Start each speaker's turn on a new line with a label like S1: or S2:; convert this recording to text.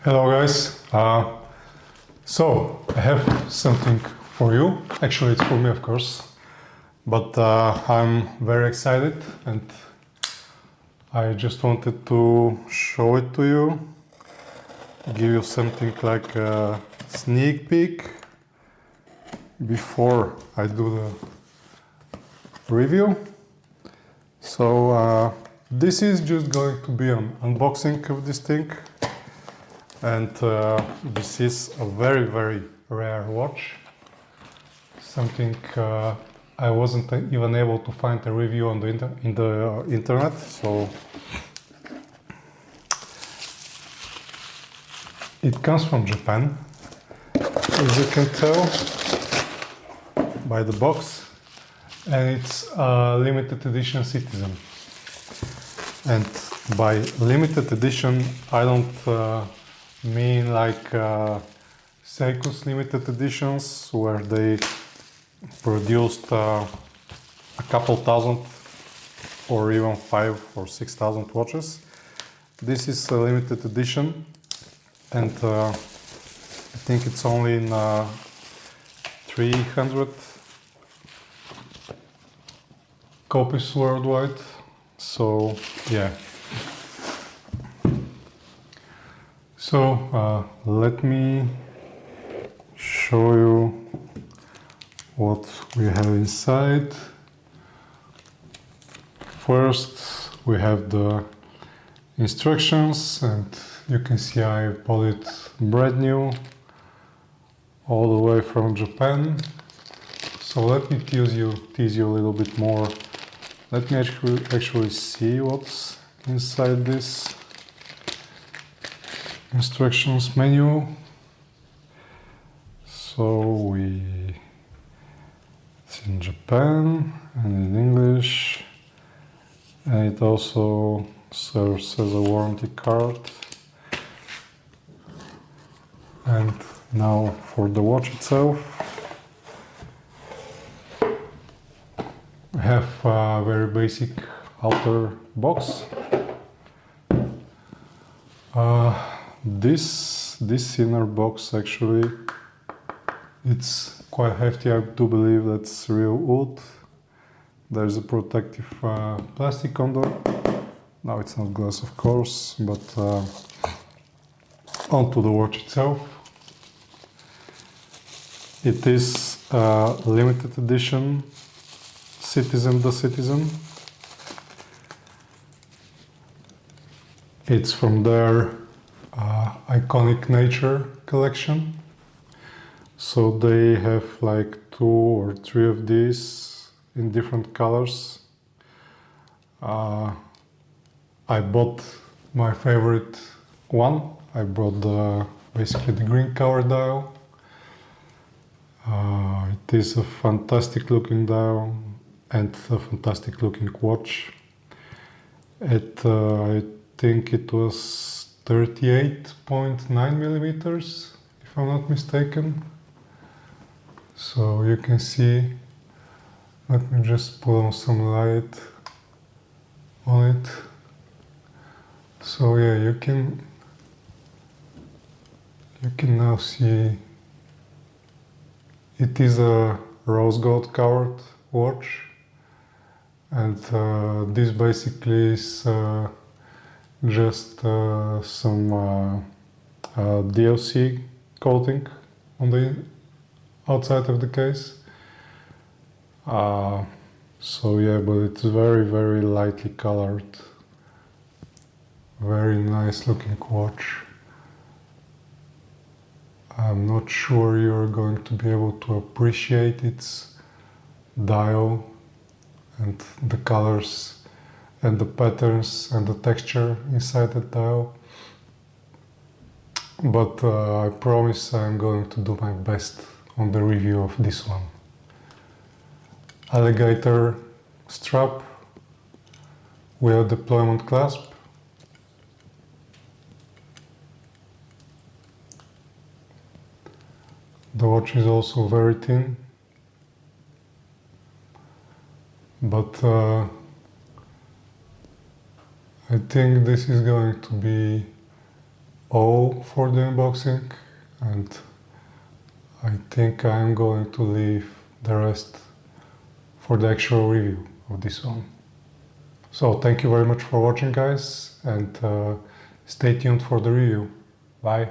S1: Hello guys, so I have something for you. Actually it's for me of course, but I'm very excited and I just wanted to show it to you, give you something like a sneak peek before I do the review. So this is just going to be an unboxing of this thing. And this is a very, very rare watch. Something I wasn't even able to find a review on the internet. So it comes from Japan, as you can tell by the box, and it's a limited edition Citizen. And by limited edition, I don't mean like Seiko's limited editions where they produced a couple thousand or even 5,000 or 6,000 watches. This is a limited edition and I think it's only in 300 copies worldwide. So yeah. So let me show you what we have inside. First we have the instructions, and you can see I bought it brand new all the way from Japan. So let me tease you a little bit more. Let me actually see what's inside this instructions menu. So it's in Japan and in English, and it also serves as a warranty card. And now for the watch itself, we have a very basic outer box. This inner box actually, it's quite hefty. I do believe that's real wood. There's a protective plastic on there. Now it's not glass of course, but onto the watch itself. It is a limited edition Citizen the Citizen. It's from their Iconic Nature collection. So they have like 2 or 3 of these in different colors. I bought my favorite one. I bought basically the green color dial. It is a fantastic looking dial and a fantastic looking watch. I think it was 38.9 millimeters, if I'm not mistaken. So you can see, let me just put on some light on it. So yeah, you can now see it is a rose gold covered watch, and this basically is just some DLC coating on the outside of the case. So yeah, but it's very, very lightly colored. Very nice looking watch. I'm not sure you're going to be able to appreciate its dial and the colors and the patterns and the texture inside the dial. But I promise I'm going to do my best on the review of this one. Alligator strap with a deployment clasp. The watch is also very thin, but I think this is going to be all for the unboxing, and I think I'm going to leave the rest for the actual review of this one. So thank you very much for watching, guys, and stay tuned for the review. Bye.